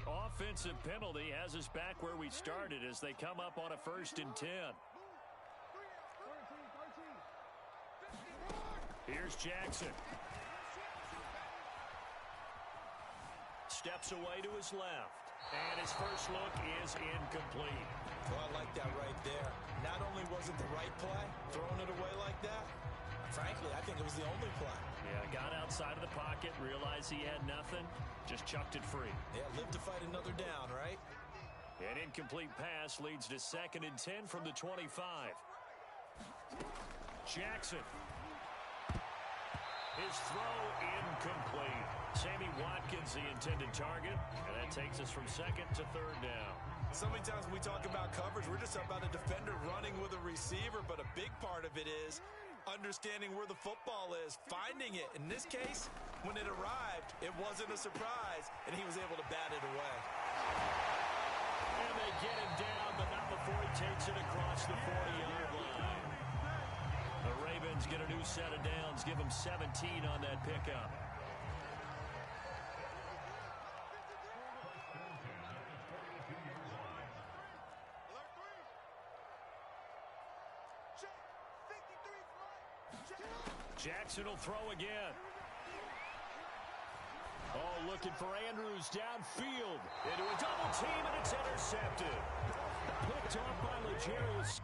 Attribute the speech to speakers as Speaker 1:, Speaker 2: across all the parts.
Speaker 1: offensive penalty has us back where we started as they come up on a 1st and 10. Here's Jackson. Steps away to his left. And his first look is incomplete.
Speaker 2: Well, I like that right there. Not only was it the right play, throwing it away like that, frankly, I think it was the only play.
Speaker 1: Yeah, got outside of the pocket, realized he had nothing, just chucked it free.
Speaker 2: Yeah, live to fight another down, right?
Speaker 1: An incomplete pass leads to 2nd and 10 from the 25. Jackson. His throw incomplete. Sammy Watkins, the intended target, and that takes us from 2nd to 3rd down.
Speaker 2: So many times when we talk about coverage, we're just about a defender running with a receiver, but a big part of it is understanding where the football is, finding it. In this case, when it arrived, it wasn't a surprise, and he was able to bat it away.
Speaker 1: And they get him down, but not before he takes it across the 40-yard line. The Ravens get a new set of downs, give them 17 on that pickup. Jackson will throw again. Oh, looking for Andrews downfield. Into a double team, and it's intercepted. Picked off by Legarius.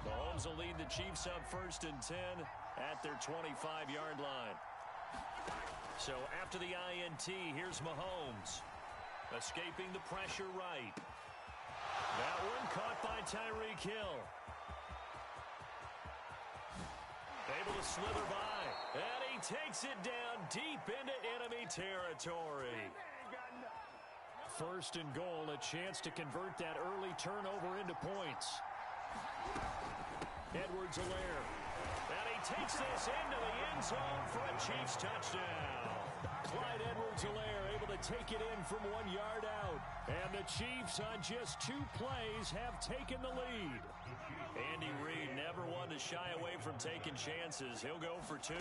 Speaker 1: Mahomes will lead the Chiefs up 1st and 10 at their 25-yard line. So after the INT, here's Mahomes. Escaping the pressure right. That one caught by Tyreek Hill. Able to slither by. And he takes it down deep into enemy territory. 1st and goal, a chance to convert that early turnover into points. Edwards-Helaire. And he takes this into the end zone for a Chiefs touchdown. Clyde Edwards-Helaire able to take it in from 1 yard out. And the Chiefs on just 2 plays have taken the lead. Andy Reid never one to shy away from taking chances. He'll go for 2.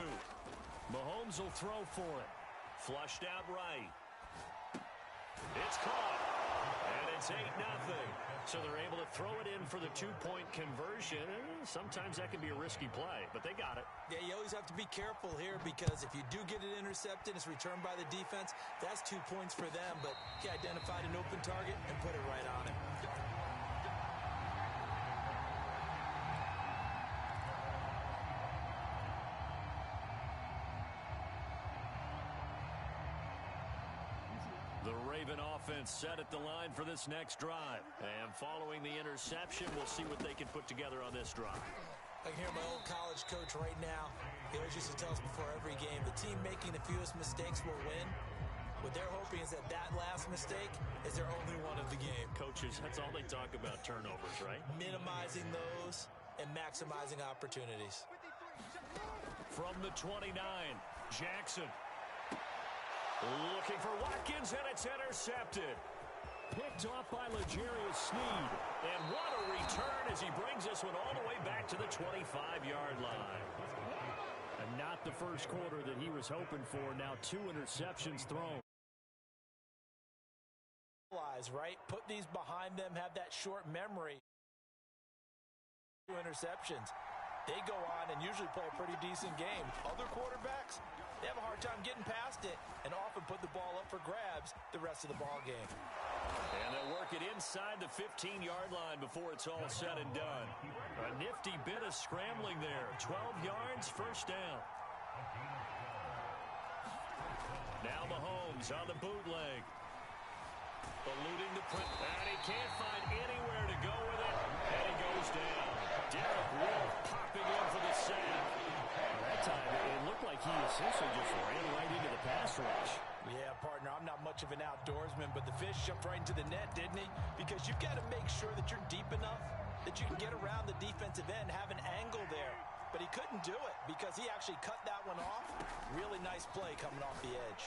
Speaker 1: Mahomes will throw for it. Flushed out right. It's caught. And it's 8-0. So they're able to throw it in for the 2-point conversion. Sometimes that can be a risky play, but they got it.
Speaker 2: Yeah, you always have to be careful here because if you do get it intercepted, it's returned by the defense. That's 2 points for them, but he identified an open target and put it right on him.
Speaker 1: The Raven offense set at the line for this next drive. And following the interception, we'll see what they can put together on this drive.
Speaker 2: I can hear my old college coach right now. He always used to tell us before every game, the team making the fewest mistakes will win. What they're hoping is that that last mistake is their only one of the game.
Speaker 1: Coaches, that's all they talk about, turnovers, right?
Speaker 2: Minimizing those and maximizing opportunities.
Speaker 1: From the 29, Jackson. Looking for Watkins, and it's intercepted. Picked off by Legarius Sneed. And what a return as he brings this one all the way back to the 25-yard line. And not the first quarter that he was hoping for. Now 2 interceptions thrown.
Speaker 2: Right? Put these behind them, have that short memory. 2 interceptions. They go on and usually play a pretty decent game. Other quarterbacks, they have a hard time getting past it and often put the ball up for grabs the rest of the ball game.
Speaker 1: And they'll work it inside the 15-yard line before it's all said and done. A nifty bit of scrambling there. 12 yards, first down. Now Mahomes on the bootleg. Eluding the print. And he can't find anywhere to go with it. And he goes down. Derek Wolf popping in for the sack. That time, it looked like he essentially just ran right into the pass rush.
Speaker 2: Yeah, partner, I'm not much of an outdoorsman, but the fish jumped right into the net, didn't he? Because you've got to make sure that you're deep enough that you can get around the defensive end, have an angle there. But he couldn't do it because he actually cut that one off. Really nice play coming off the edge.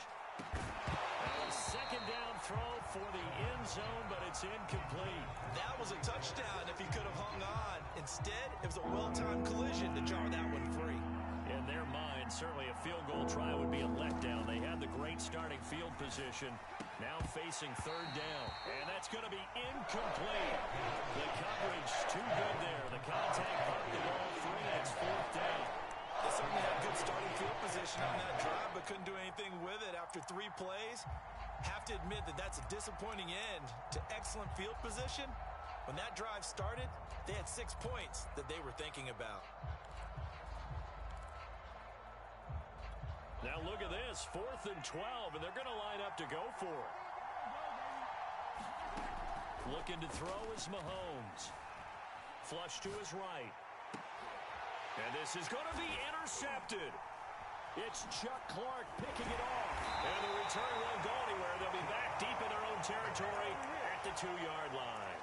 Speaker 1: A second down throw for the end zone, but it's incomplete.
Speaker 2: That was a touchdown if he could have hung on. Instead, it was a well-timed collision to jar that one free.
Speaker 1: In their mind, certainly a field goal try would be a letdown. They had the great starting field position. Now facing third down. And that's going to be incomplete. The coverage too good there. The contact bumped the ball free. It's fourth down.
Speaker 2: They certainly had good starting field position on that drive, but couldn't do anything with it after 3 plays. Have to admit that that's a disappointing end to excellent field position. When that drive started, they had 6 points that they were thinking about.
Speaker 1: Now look at this, 4th and 12, and they're going to line up to go for it. Looking to throw is Mahomes. Flush to his right. And this is going to be intercepted. It's Chuck Clark picking it off. And the return won't go anywhere. They'll be back deep in their own territory at the 2-yard line.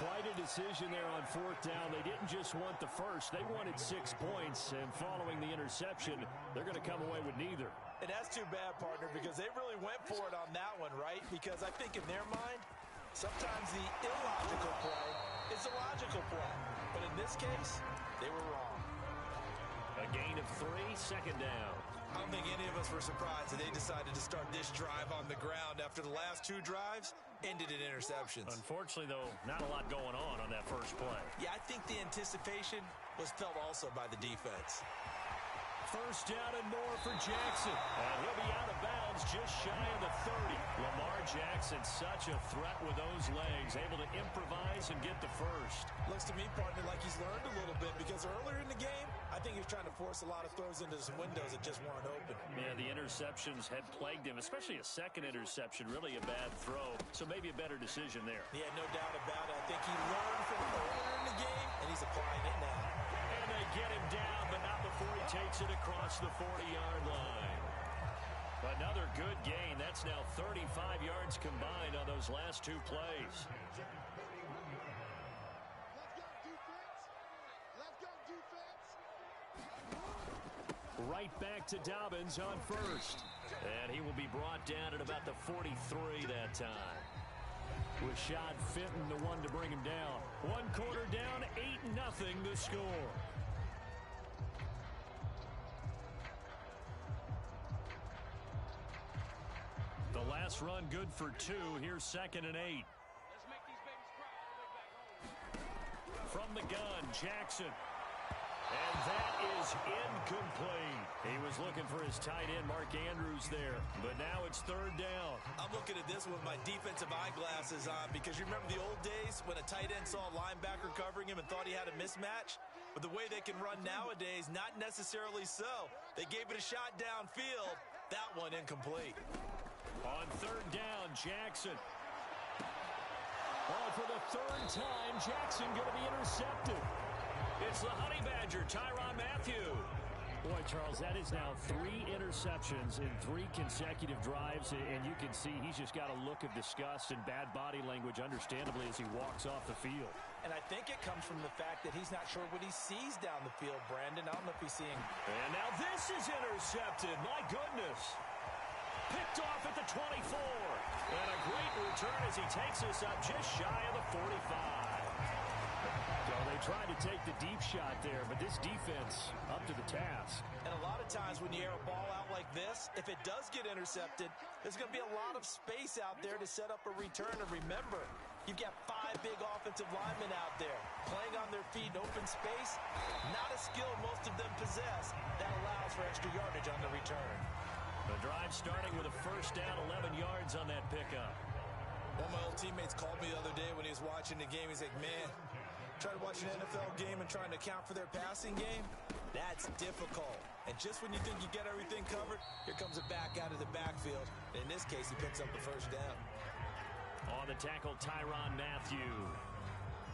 Speaker 1: Quite a decision there on 4th down. They didn't just want the first. They wanted 6 points. And following the interception, they're going to come away with neither.
Speaker 2: And that's too bad, partner, because they really went for it on that one, right? Because I think in their mind, sometimes the illogical play is a logical play. But in this case, they were wrong.
Speaker 1: A gain of 3, second down.
Speaker 2: I don't think any of us were surprised that they decided to start this drive on the ground after the last 2 drives ended in interceptions.
Speaker 1: Unfortunately, though, not a lot going on that first play.
Speaker 2: Yeah, I think the anticipation was felt also by the defense.
Speaker 1: First down and more for Jackson. And he'll be out of bounds just shy of the 30. Lamar Jackson, such a threat with those legs, able to improvise and get the first.
Speaker 2: Looks to me, partner, like he's learned a little bit because earlier in the game, I think he was trying to force a lot of throws into some windows that just weren't open.
Speaker 1: Yeah, the interceptions had plagued him, especially a second interception, really a bad throw. So maybe a better decision there.
Speaker 2: Yeah, no doubt about it. I think he learned from earlier in the game, and he's applying it now.
Speaker 1: And they get him down, but not before he takes it across the 40-yard line. Another good gain. That's now 35 yards combined on those last 2 plays. Right back to Dobbins on first. And he will be brought down at about the 43 that time. Rashad Fenton, the one to bring him down. 1 quarter down, 8-0 the score. The last run good for 2. Here's 2nd and 8. From the gun, Jackson. And that is incomplete. He was looking for his tight end, Mark Andrews, there. But now it's 3rd down.
Speaker 2: I'm looking at this with my defensive eyeglasses on because you remember the old days when a tight end saw a linebacker covering him and thought he had a mismatch? But the way they can run nowadays, not necessarily so. They gave it a shot downfield. That one incomplete.
Speaker 1: On 3rd down, Jackson. Oh, for the 3rd time, Jackson going to be intercepted. It's the Honey Badger, Tyrann Mathieu. Boy, Charles, that is now 3 interceptions in 3 consecutive drives, and you can see he's just got a look of disgust and bad body language, understandably, as he walks off the field.
Speaker 2: And I think it comes from the fact that he's not sure what he sees down the field, Brandon. I don't know if he's seeing.
Speaker 1: And now this is intercepted. My goodness. Picked off at the 24. And a great return as he takes us up just shy of the 45. So they tried to take the deep shot there, but this defense up to the task.
Speaker 2: And a lot of times when you air a ball out like this, if it does get intercepted, there's going to be a lot of space out there to set up a return. And remember, you've got 5 big offensive linemen out there playing on their feet in open space. Not a skill most of them possess that allows for extra yardage on the return.
Speaker 1: The drive starting with a first down, 11 yards on that pickup.
Speaker 2: One of my old teammates called me the other day when he was watching the game. He's like, man, trying to watch an NFL game and trying to account for their passing game, that's difficult. And just when you think you get everything covered, here comes a back out of the backfield. And in this case, he picks up the first down.
Speaker 1: On the tackle, Tyrann Mathieu.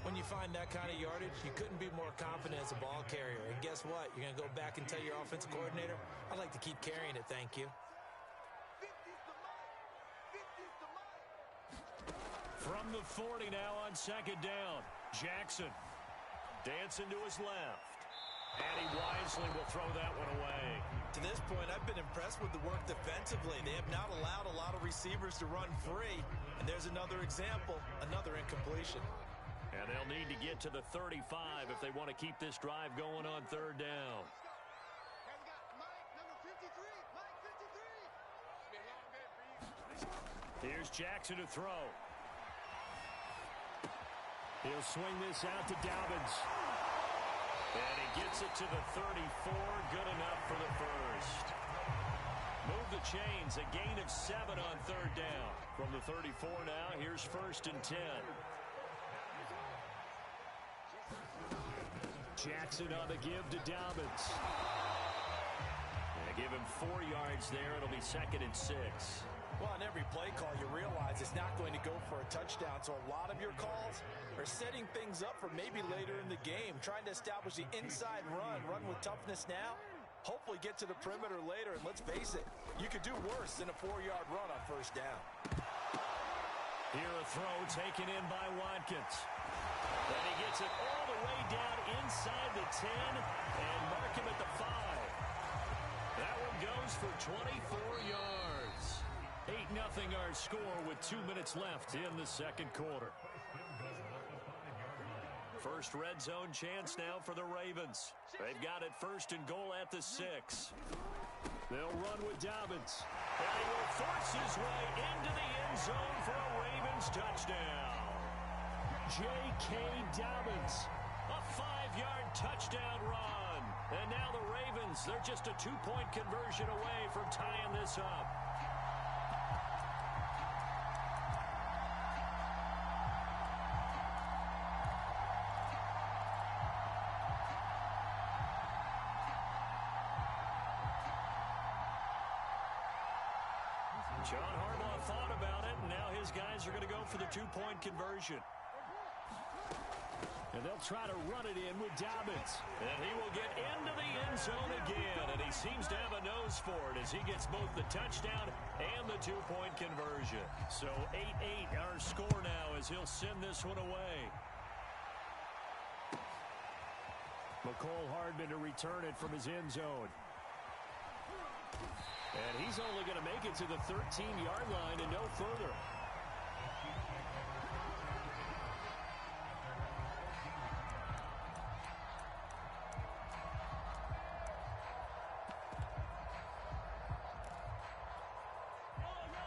Speaker 2: When you find that kind of yardage, you couldn't be more confident as a ball carrier. And guess what? You're going to go back and tell your offensive coordinator, I'd like to keep carrying it, thank you.
Speaker 1: From the 40 now on 2nd down. Jackson dancing to his left. And he winds easily will throw that one away.
Speaker 2: To this point, I've been impressed with the work defensively. They have not allowed a lot of receivers to run free. And there's another example, another incompletion.
Speaker 1: And they'll need to get to the 35 if they want to keep this drive going on third down. Here's Jackson to throw. He'll swing this out to Dobbins. And he gets it to the 34. Good enough for the first. Move the chains. A gain of 7 on third down. From the 34 now, here's 1st and 10. Jackson on the give to Dobbins. They give him 4 yards there. It'll be 2nd and 6.
Speaker 2: Well, on every play call, you realize it's not going to go for a touchdown. So a lot of your calls are setting things up for maybe later in the game, trying to establish the inside run with toughness now, hopefully get to the perimeter later. And let's face it, you could do worse than a 4-yard run on 1st down.
Speaker 1: Here a throw taken in by Watkins. And he gets it all the way down inside the 10 and mark him at the 5. That one goes for 24 yards. 8-0 our score with 2 minutes left in the 2nd quarter. First red zone chance now for the Ravens. They've got it 1st and goal at the 6. They'll run with Dobbins. And he will force his way into the end zone for a Ravens touchdown. J.K. Dobbins, a 5-yard touchdown run. And now the Ravens, they're just a 2-point conversion away from tying this up. John Harbaugh thought about it, and now his guys are going to go for the 2-point conversion. And they'll try to run it in with Dobbins. And he will get into the end zone again, and he seems to have a nose for it as he gets both the touchdown and the 2-point conversion. So 8-8 our score now as he'll send this one away. McCole Hardman to return it from his end zone. And he's only going to make it to the 13-yard line and no further.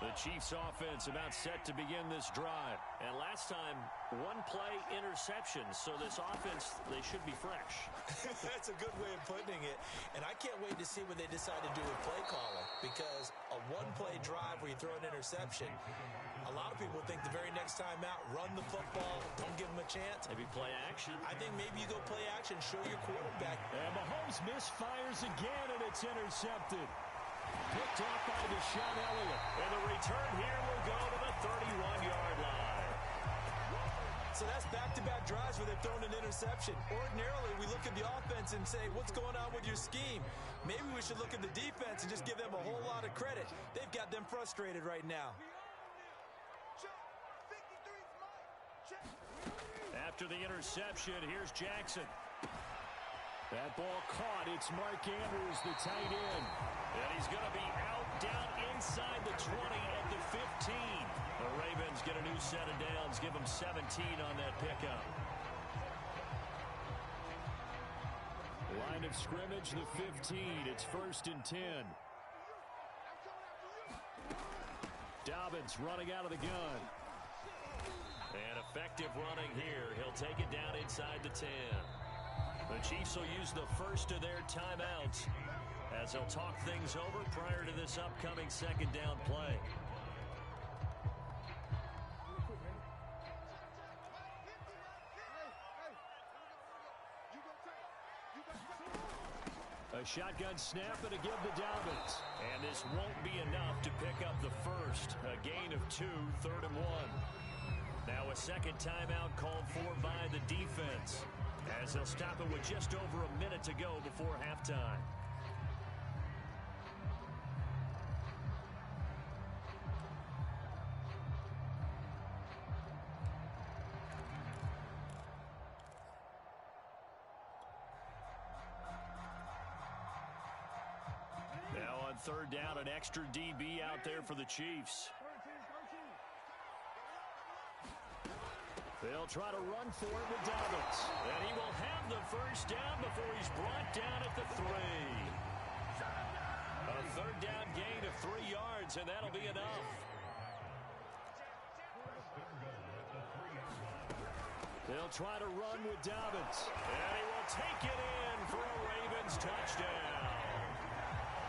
Speaker 1: The Chiefs offense about set to begin this drive. And last time, 1-play interception. So this offense, they should be fresh.
Speaker 2: That's a good way of putting it. And I can't wait to see what they decide to do with play calling. Because a 1-play drive where you throw an interception, a lot of people think the very next time out, run the football, don't give them a chance.
Speaker 1: Maybe play action.
Speaker 2: I think maybe you go play action, show your quarterback.
Speaker 1: And Mahomes misfires again, and it's intercepted. Picked off by Deshaun Elliott. And the return here will go to the 31-yard line.
Speaker 2: So that's back-to-back drives where they've thrown an interception. Ordinarily, we look at the offense and say, what's going on with your scheme? Maybe we should look at the defense and just give them a whole lot of credit. They've got them frustrated right now.
Speaker 1: After the interception, here's Jackson. That ball caught. It's Mark Andrews, the tight end. And he's going to be out down inside the 20 at the 15. The Ravens get a new set of downs, give them 17 on that pickup. Line of scrimmage, the 15. It's 1st and 10. Dobbins running out of the gun. And effective running here. He'll take it down inside the 10. The Chiefs will use the first of their timeouts as they'll talk things over prior to this upcoming 2nd down play. A shotgun snap and a give to Dobbins. And this won't be enough to pick up the first. A gain of 2, 3rd and 1. Now a second timeout called for by the defense, as they'll stop it with just over a minute to go before halftime. third down, an extra DB out there for the Chiefs. They'll try to run for it with Dobbins. And he will have the first down before he's brought down at the 3. A third down gain of 3 yards, and that'll be enough. They'll try to run with Dobbins. And he will take it in for a Ravens touchdown.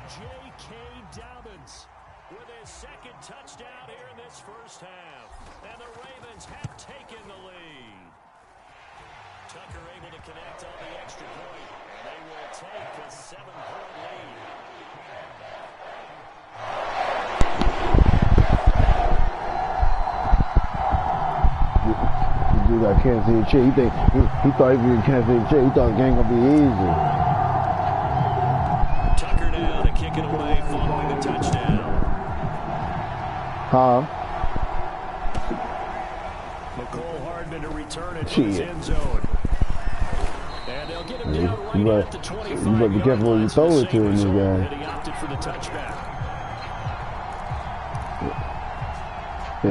Speaker 1: J.K. Dobbins with his second touchdown here in this first half. And the Ravens have taken the lead. Tucker able to connect on the extra point. And they will take a 7-point lead.
Speaker 3: This dude got Kansas City Chiefs. He thought he was in Kansas City Chiefs. He thought the game gonna be easy.
Speaker 1: Tucker now to kick it away following the touchdown.
Speaker 3: Huh?
Speaker 1: McCole Hardman to return it to his end zone. And they'll get him down right at the 25.
Speaker 3: You better be careful where you throw it to in this game.
Speaker 1: And he opted for the touchback.
Speaker 3: He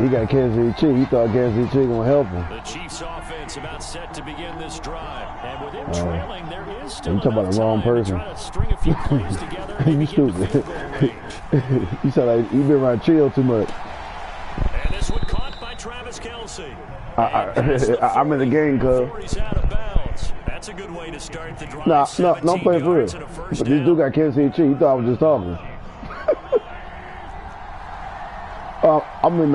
Speaker 3: got Kansas City Chiefs. He thought Kansas City Chiefs gonna help him.
Speaker 1: The Chiefs offense about set to begin this drive. And with him trailing, there is still
Speaker 3: you talking about the wrong person.
Speaker 1: to string a few plays together.
Speaker 3: You stupid. You sound like you been around chill too much.
Speaker 1: And this one caught by Travis Kelce.
Speaker 3: I'm in the game, cuz.
Speaker 1: He's out of bounds. That's a good way to start the drive.
Speaker 3: No, don't play for real. But this dude got Kansas City Chiefs. He thought I was just talking. I'm in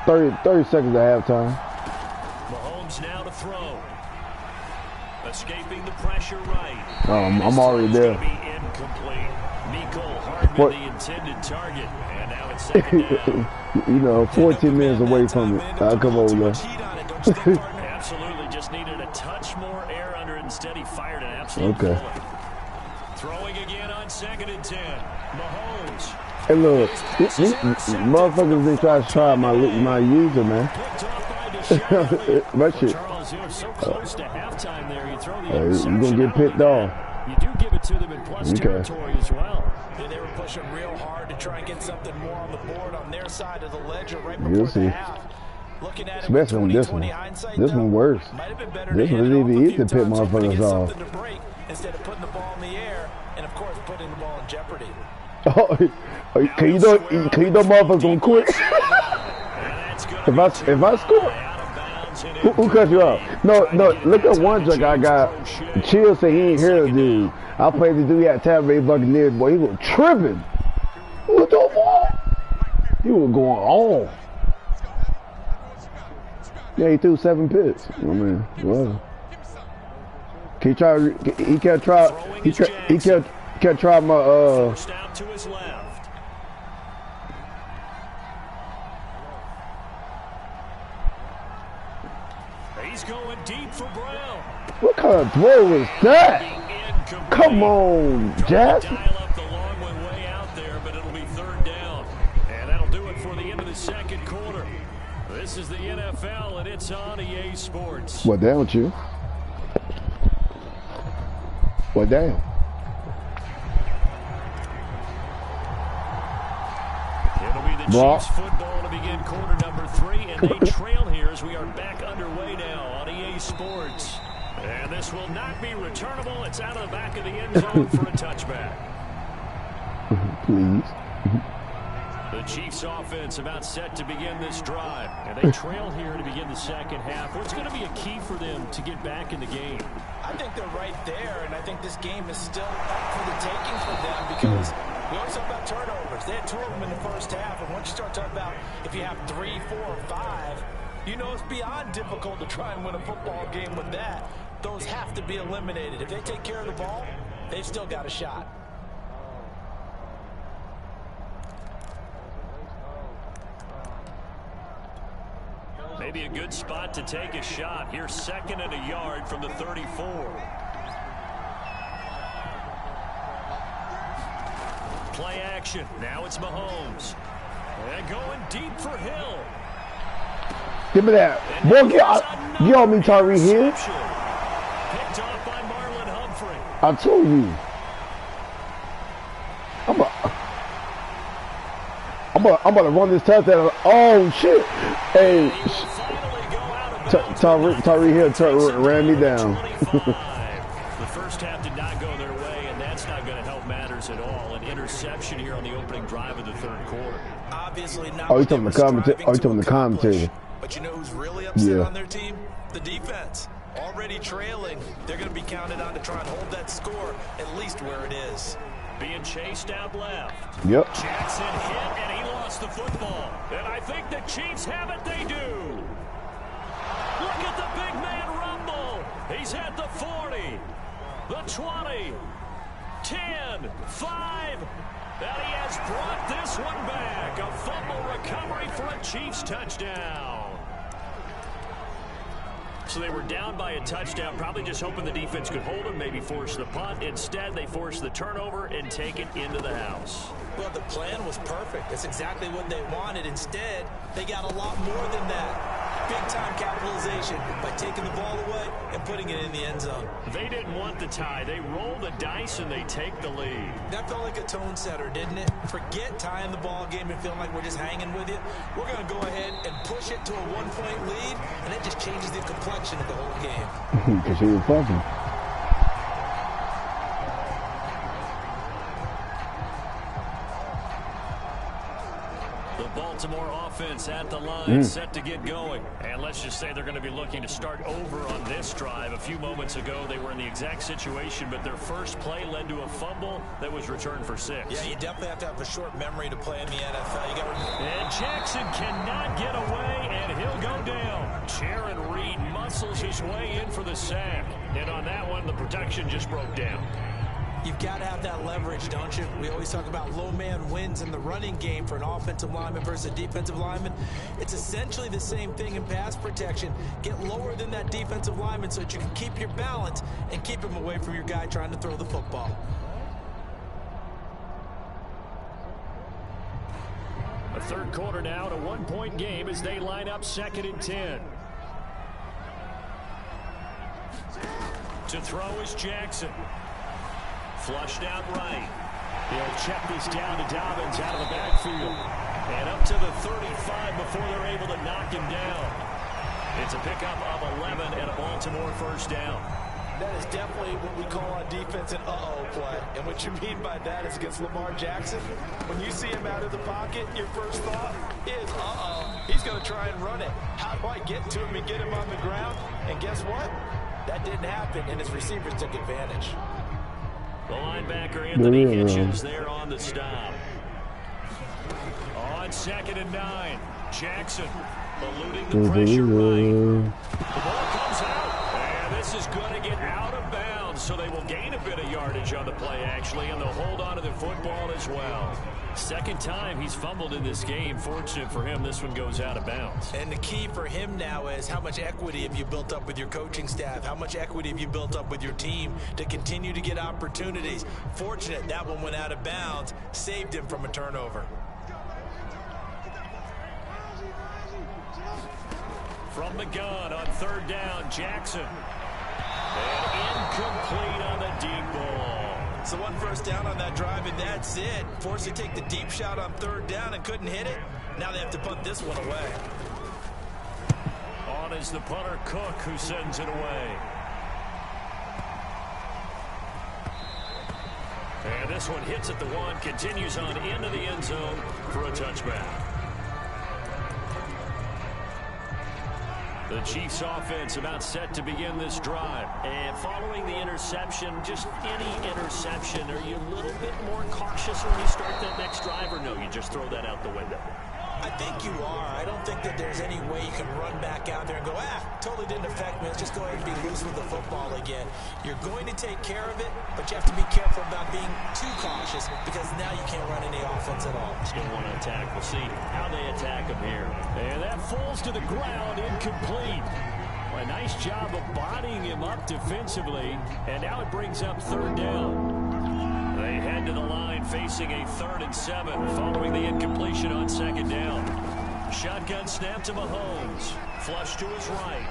Speaker 3: 30 seconds at halftime.
Speaker 1: Mahomes now to throw. Escaping the pressure right.
Speaker 3: I'm already there.
Speaker 1: Incomplete. Nicole Hardman, the intended target. And now it's second down.
Speaker 3: 14 minutes away from it. I'll come over there.
Speaker 1: Absolutely, just needed a touch more air under it. Instead, he fired an absolute bullet. Throwing again on 2nd and 10. Mahomes.
Speaker 3: Hey, look, motherfuckers didn't try my user, man. My shit.
Speaker 1: So close to halftime there. You throw the
Speaker 3: you're going to get picked off.
Speaker 1: You do give it to them in plus territory as well.
Speaker 2: They were pushing real hard to try and get something more on the board on their side of the ledger right before the half. Looking at it,
Speaker 3: especially on this one. This one worse. This one is even easy to pick motherfuckers off.
Speaker 2: Instead of putting the ball in the air and, of course, putting the ball in jeopardy.
Speaker 3: Can you know motherfuckers gonna quit? if I score, who cut you off? No, look at one joke I got. Chill said he ain't hear the dude. I played the dude, he had Tampa Bay Buccaneers, boy, he was tripping. What the fuck? He was going on. Yeah, he threw 7 picks. I mean, whatever. He kept trying my
Speaker 1: First out to his left. He's going deep for Brown.
Speaker 3: What kind of throw was that? Come on, Jackson.
Speaker 1: Dial up the long one way out there, but it'll be 3rd down. And that'll do it for the end of the second quarter. This is the NFL, and it's on EA Sports.
Speaker 3: What down, you? What down?
Speaker 1: It'll be the Chiefs football to begin quarter number 3, and they trail here as we are back underway now on EA Sports. And this will not be returnable. It's out of the back of the end zone for a touchback.
Speaker 3: Please.
Speaker 1: The Chiefs offense about set to begin this drive. And they trail here to begin the second half. What's going to be a key for them to get back in the game?
Speaker 2: I think they're right there, and I think this game is still up for the taking for them because we always talk about turnovers. They had 2 of them in the first half, and once you start talking about if you have 3, 4, or 5, you know it's beyond difficult to try and win a football game with that. Those have to be eliminated. If they take care of the ball, they've still got a shot.
Speaker 1: Maybe a good spot to take a shot. Here's 2nd and a yard from the 34. Play action. Now it's Mahomes. And going deep for Hill.
Speaker 3: Give me that. Boy, get on me, Tyreek Hill.
Speaker 1: Picked off by Marlon Humphrey.
Speaker 3: I told you. about to run this touchdown. Oh shit! Hey, Tyree Hill ran me down.
Speaker 1: The first half did not go their way, and that's not going to help matters at all. An interception here on the opening drive of the third quarter.
Speaker 2: Obviously not.
Speaker 3: Oh, you talking the commentator?
Speaker 2: But you know who's really upset on their team? The defense. Already trailing, they're going to be counted on to try and hold that score at least where it is.
Speaker 1: Being chased out left.
Speaker 3: Yep.
Speaker 1: Jackson hit, and he lost the football. And I think the Chiefs have it. They do. Look at the big man rumble. He's at the 40, the 20, 10, 5. And he has brought this one back. A fumble recovery for a Chiefs touchdown. So they were down by a touchdown, probably just hoping the defense could hold them, maybe force the punt. Instead, they forced the turnover and take it into the house.
Speaker 2: Well, the plan was perfect. That's exactly what they wanted. Instead, they got a lot more than that. Big-time capitalization by taking the ball away and putting it in the end zone.
Speaker 1: They didn't want the tie. They roll the dice and they take the lead.
Speaker 2: That felt like a tone setter, didn't it? Forget tying the ball game and feeling like we're just hanging with you. We're going to go ahead and push it to a one-point lead, and it just changes the complexion of the whole game.
Speaker 3: Because he was fucking.
Speaker 1: Baltimore offense at the line, set to get going. And let's just say they're going to be looking to start over on this drive. A few moments ago, they were in the exact situation, but their first play led to a fumble that was returned for 6.
Speaker 2: Yeah, you definitely have to have a short memory to play in the NFL.
Speaker 1: And Jackson cannot get away, and he'll go down. Sharon Reed muscles his way in for the sack. And on that one, the protection just broke down.
Speaker 2: You've got to have that leverage, don't you? We always talk about low man wins in the running game for an offensive lineman versus a defensive lineman. It's essentially the same thing in pass protection. Get lower than that defensive lineman so that you can keep your balance and keep him away from your guy trying to throw the football.
Speaker 1: A third quarter now, a one-point game as they line up 2nd and 10. To throw is Jackson. Flushed out right. He'll check this down to Dobbins out of the backfield. And up to the 35 before they're able to knock him down. It's a pickup of 11 and a Baltimore first down.
Speaker 2: That is definitely what we call on defense an uh-oh play. And what you mean by that is against Lamar Jackson. When you see him out of the pocket, your first thought is, uh-oh, he's going to try and run it. How do I get to him and get him on the ground? And guess what? That didn't happen, and his receivers took advantage.
Speaker 1: The linebacker Anthony Hitchens there on the stop. On 2nd and 9, Jackson eluding the pressure right. The ball comes out, and this is going to get out of bounds, so they will gain a bit of yardage on the play, actually, and they'll hold on to the football as well. Second time he's fumbled in this game. Fortunate for him, this one goes out of bounds.
Speaker 2: And the key for him now is how much equity have you built up with your coaching staff? How much equity have you built up with your team to continue to get opportunities? Fortunate that one went out of bounds, saved him from a turnover.
Speaker 1: From the gun on 3rd down, Jackson. And incomplete on the deep ball.
Speaker 2: So 1 first down on that drive, and that's it. Forced to take the deep shot on 3rd down and couldn't hit it. Now they have to punt this one away.
Speaker 1: On is the punter, Cook, who sends it away. And this one hits at the 1, continues on into the end zone for a touchback. The Chiefs offense about set to begin this drive. And following the interception, just any interception, are you a little bit more cautious when you start that next drive, or no, you just throw that out the window?
Speaker 2: I think you are. I don't think that there's any way you can run back out there and go, totally didn't affect me. Let's just go ahead and be loose with the football again. You're going to take care of it, but you have to be careful about being too cautious because now you can't run any offense at all.
Speaker 1: Still want to attack. We'll see how they attack him here. And that falls to the ground, incomplete. A nice job of bodying him up defensively, and now it brings up 3rd down. They head to the line facing a 3rd and 7 following the incompletion on 2nd down. Shotgun snap to Mahomes. Flush to his right.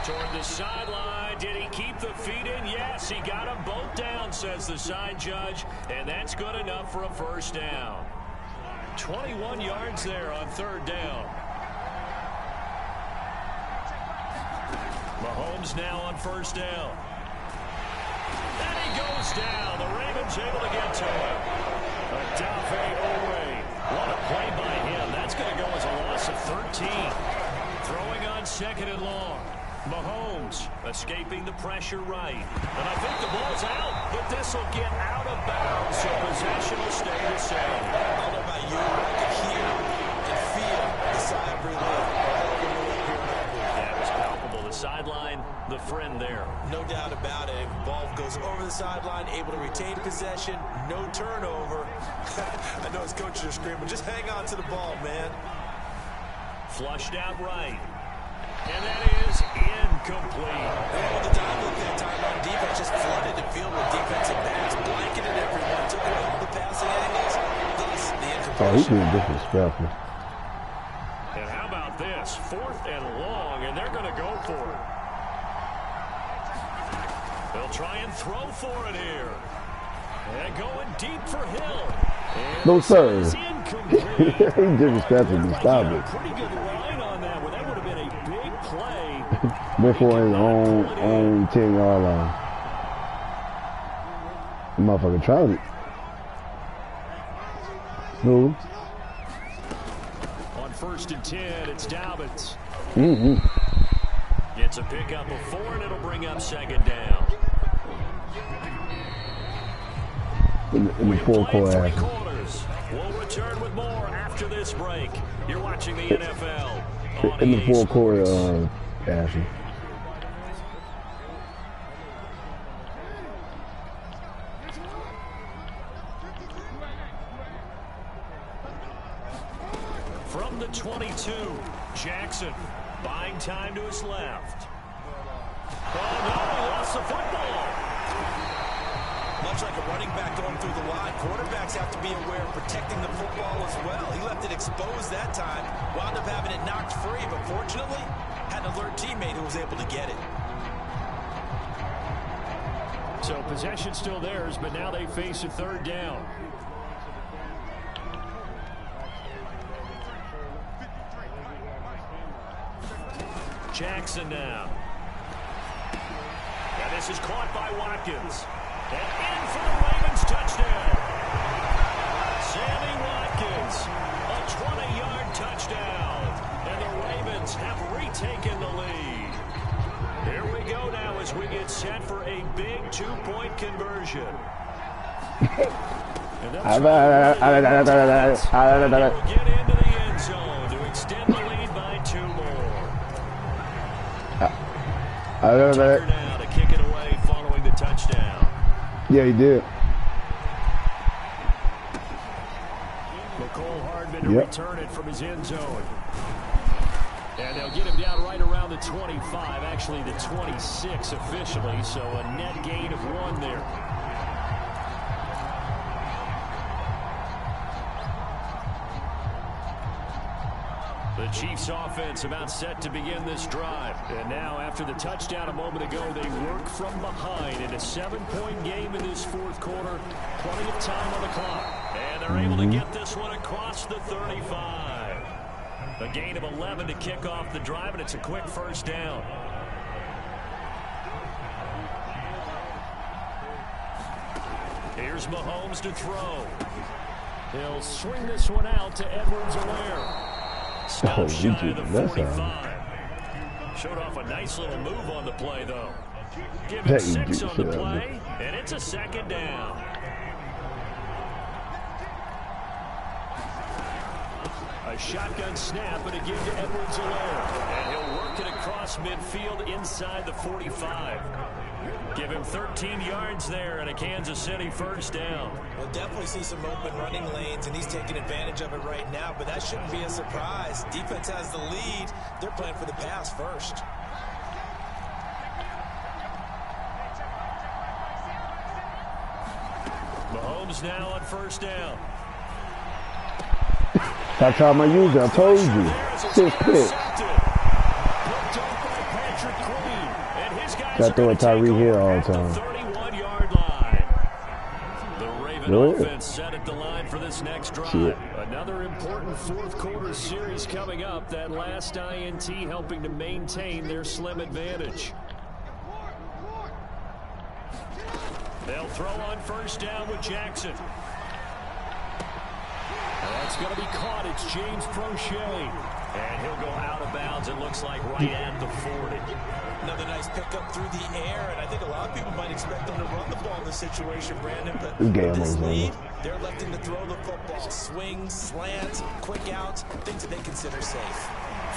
Speaker 1: Toward the sideline. Did he keep the feet in? Yes, he got them both down, says the side judge. And that's good enough for a first down. 21 yards there on 3rd down. Mahomes now on 1st down. And he goes down. The Ravens able to get to him. Odafe Oweh. What a play by him. That's going to go as a loss of 13. Throwing on 2nd and long. Mahomes escaping the pressure right. And I think the ball's out, but this will get out of bounds, so possession will stay the same.
Speaker 2: I don't know about you, I can hear and feel the sigh of relief.
Speaker 1: That was palpable. The sideline, the friend there.
Speaker 2: No doubt about it. Ball goes over the sideline, able to retain possession, no turnover. I know his coaches are screaming, just hang on to the ball, man.
Speaker 1: Flushed out right. And that is incomplete.
Speaker 2: And with the time look that time on defense, just flooded the field with defensive backs, blanketed everyone, took away all the passing angles. Thus, the incompletion.
Speaker 3: Oh, he's being disrespectful.
Speaker 1: And how about this? 4th and long, and they're going to go for it. They'll try and throw for it here. And going deep for Hill. And
Speaker 3: no, sir.
Speaker 1: He
Speaker 3: disrespected me. Stop it.
Speaker 1: Pretty good line on that one. That would have been a big play.
Speaker 3: Before his own 10-yard line. The motherfucker tried it. Who?
Speaker 1: On 1st and 10, it's Dobbins.
Speaker 3: Mm-hmm.
Speaker 1: Gets a pickup of 4, and it'll bring up 2nd down.
Speaker 3: In the 4 quarter.
Speaker 1: We'll return with more after this break. You're watching the NFL on
Speaker 3: in the 4 quarter,
Speaker 1: Ashley. From the 22, Jackson buying time to his left. Oh, no, he lost the football.
Speaker 2: Much like a running back going through the line, quarterbacks have to be aware of protecting the football as well. He left it exposed that time, wound up having it knocked free, but fortunately, had an alert teammate who was able to get it.
Speaker 1: So possession still theirs, but now they face a 3rd down. Jackson now. And this is caught by Watkins. And in for the Ravens touchdown. Sammy Watkins, a 20-yard touchdown. And the Ravens have retaken the lead. Here we go now as we get set for a big 2-point conversion. And they'll get into the end zone to extend the lead by 2 more. Tucker now to kick it away following the touchdown.
Speaker 3: Yeah, he did.
Speaker 1: McCole Hardman to return it from his end zone. And they'll get him down right around the 25, actually the 26 officially, so a net gain of 1 there. The Chiefs offense about set to begin this drive. And now after the touchdown a moment ago, they work from behind in a 7-point game in this 4th quarter. Plenty of time on the clock. And they're able to get this one across the 35. A gain of 11 to kick off the drive, and it's a quick 1st down. Here's Mahomes to throw. He'll swing this one out to Edwards-Helaire. Stop shy of the 45. Showed off a nice little move on the play, though. Give it 6 on the play, and it's a 2nd down. A shotgun snap and a give to Edwards-Helaire. And he'll work it across midfield inside the 45. Give him 13 yards there and a Kansas City 1st down.
Speaker 2: We'll definitely see some open running lanes, and he's taking advantage of it right now, but that shouldn't be a surprise. Defense has the lead. They're playing for the pass first.
Speaker 1: Mahomes now on 1st down.
Speaker 3: That's how I'm going to use it. I told you. 6 picks. Got to throw a Tyree here all the time.
Speaker 1: 31-yard line. The Unit offense set at the line for this next drive. Another important fourth quarter series coming up. That last INT helping to maintain their slim advantage. They'll throw on first down with Jackson. That's going to be caught. It's James Prochet. And he'll go out of bounds, it looks like, right at the 40.
Speaker 2: Another nice pickup through the air, and I think a lot of people might expect them to run the ball in this situation, Brandon, but with this lead, they're electing to throw the football. Swings, slants, quick outs, things that they consider safe.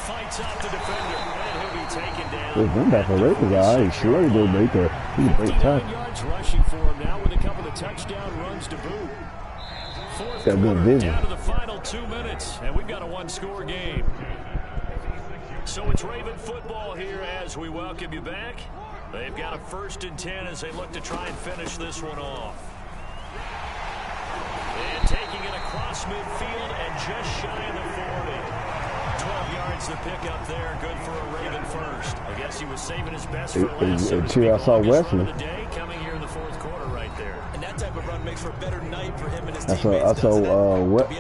Speaker 1: Fights out the defender, and he'll be taken down.
Speaker 3: This run back already is all right. Sure, he'll make a great time.
Speaker 1: Yards rushing for him now with a couple of touchdown runs to boot. Fourth
Speaker 3: Got good
Speaker 1: quarter,
Speaker 3: vision.
Speaker 1: down to the final 2 minutes, and we've got a one-score game. So it's Raven football here as we welcome you back. They've got a 1st and 10 as they look to try and finish this one off. And taking it across midfield and just shy of the 40. 12 yards to pick up there. Good for a Raven first. I guess he was saving his best for last. So
Speaker 3: I saw Wesley.
Speaker 1: The day coming here in the fourth quarter right there.
Speaker 2: And that type of run makes for a better night for him and his teammates.
Speaker 3: I saw Wesley.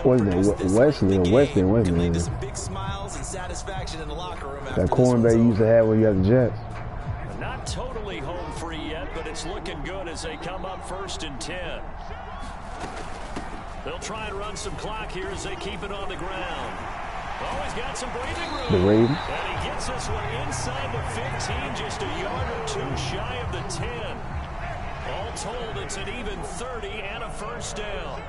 Speaker 2: Some big smiles and satisfaction in the locker room.
Speaker 3: That cornerback you used to have when you had the Jets.
Speaker 1: Not totally home free yet, but it's looking good as they come up 1st and 10. They'll try and run some clock here as they keep it on the ground. Oh, he's got some breathing room.
Speaker 3: The Ravens.
Speaker 1: And he gets this one inside the 15, just a yard or two shy of the 10. All told, it's an even 30 and a first down.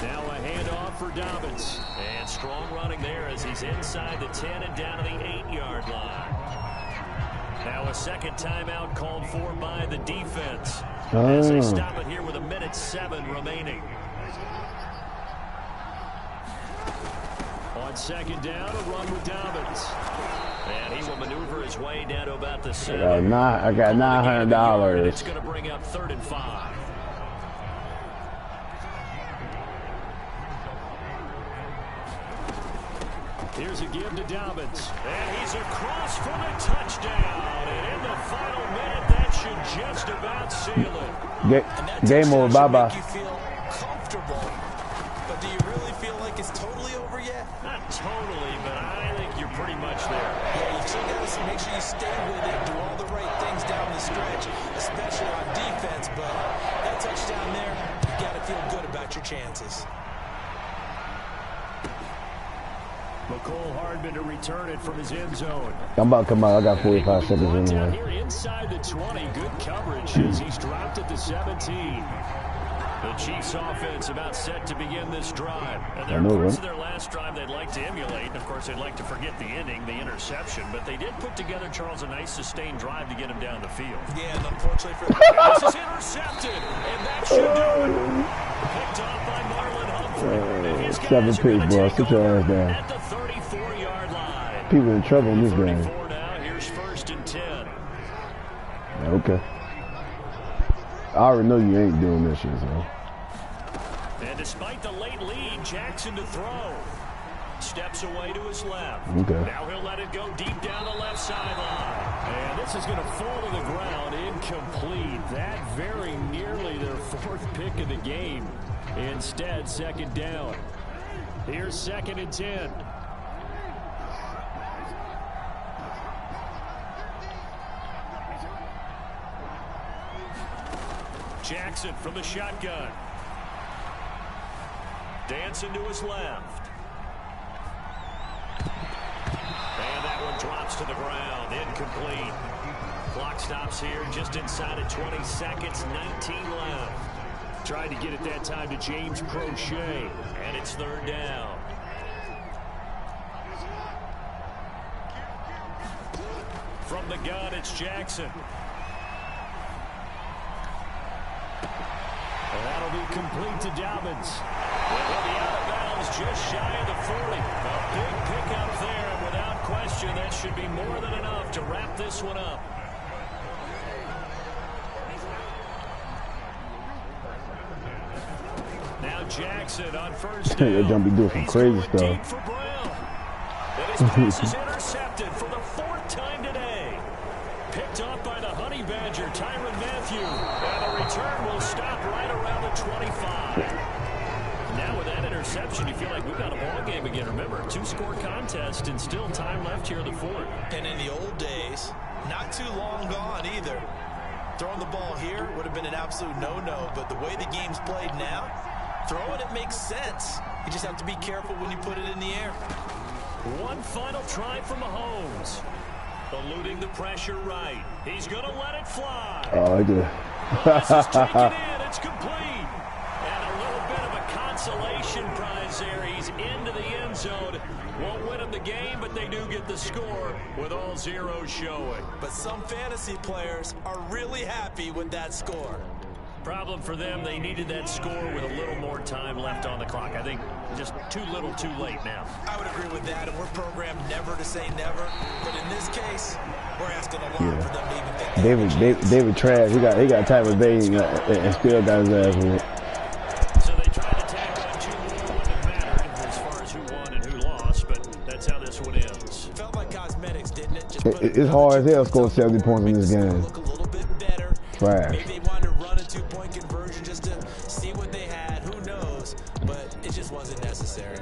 Speaker 1: Now a handoff for Dobbins. And strong running there as he's inside the 10 and down to the 8-yard line. Now a second timeout called for by the defense. As they stop it here with 1:07 remaining. On second down, a run with Dobbins. And he will maneuver his way down to about the 7.
Speaker 3: I got $900.
Speaker 1: It's going to bring up 3rd and 5. Here's a give to Dobbins. And he's across for the touchdown. And in the final minute, that should just about seal it.
Speaker 3: Game over. Bye-bye.
Speaker 2: You feel comfortable, but do you really feel like it's totally over yet?
Speaker 1: Not totally, but I think you're pretty much there.
Speaker 2: Yeah, you still got to make sure you stay with it, do all the right things down the stretch, especially on defense. But that touchdown there, you got to feel good about your chances.
Speaker 1: McCole Hardman to return it from his end zone.
Speaker 3: I'm about to come out. I got 45 seconds
Speaker 1: Down
Speaker 3: anyway.
Speaker 1: here inside the 20. Good coverage as he's dropped at the 17. The Chiefs offense about set to begin this drive. And there are parts of their last drive they'd like to emulate. And of course, they'd like to forget the ending, the interception. But they did put together, Charles, a nice sustained drive to get him down the field.
Speaker 2: Yeah, and unfortunately for
Speaker 1: this is intercepted. And that should do it. Picked off by Marlon Humphrey.
Speaker 3: 7 picks, bro. Sit your ass down.
Speaker 1: At the 34-yard line.
Speaker 3: People in trouble in this game.
Speaker 1: Now, here's 1st and 10.
Speaker 3: Okay. I already know you ain't doing this shit, so.
Speaker 1: And despite the late lead, Jackson to throw. Steps away to his left.
Speaker 3: Okay.
Speaker 1: Now he'll let it go deep down the left sideline. And this is going to fall to the ground incomplete. That very nearly their 4th pick of the game. Instead, 2nd down. Here's 2nd and 10. Jackson from the shotgun. Dancing to his left. And that one drops to the ground. Incomplete. Clock stops here just inside of 20 seconds. 19 left. Tried to get it that time to James Prochet. And it's 3rd down. From the gun, it's Jackson. And that'll be complete to Dobbins. Well, he'll be out of bounds just shy of the 40. A big pickup there, and without question, that should be more than enough to wrap this one up. Now Jackson on first down.
Speaker 3: They're gonna be doing some crazy stuff.
Speaker 1: Deep for Brown. And his pass is intercepted for the 4th time today. Picked off by the Badger, Tyrann Mathieu. And the return will stop right around the 25. Now with that interception, you feel like we've got a ball game again. Remember, 2-score contest and still time left here in the fourth.
Speaker 2: And in the old days, not too long gone either. Throwing the ball here would have been an absolute no-no, but the way the game's played now, throwing it makes sense. You just have to be careful when you put it in the air.
Speaker 1: One final try from Mahomes. Eluding the pressure right. He's going to let it fly.
Speaker 3: Oh, I did.
Speaker 1: This is taken in. It's complete. And a little bit of a consolation prize there. He's into the end zone. Won't win him the game, but they do get the score with all zeros showing.
Speaker 2: But some fantasy players are really happy with that score.
Speaker 1: Problem for them, they needed that score with a little more time left on the clock. I think just too little too late now.
Speaker 2: I would agree with that, and we're programmed never to say never. But in this case, we're asking a lot for them to even think.
Speaker 3: David trash. He got Tyrann Mathieu and still got his ass with it.
Speaker 1: So they tried to tack on 2 more when it mattered as far as who won and who lost, but that's how this one ends.
Speaker 2: Felt like cosmetics, didn't it? Just
Speaker 3: It's hard as hell to score 70 points in this game.
Speaker 2: look a little bit better.
Speaker 3: Trash.
Speaker 2: Maybe they wanted to run a 2-point conversion just to see what they had. Who knows? But it just wasn't necessary.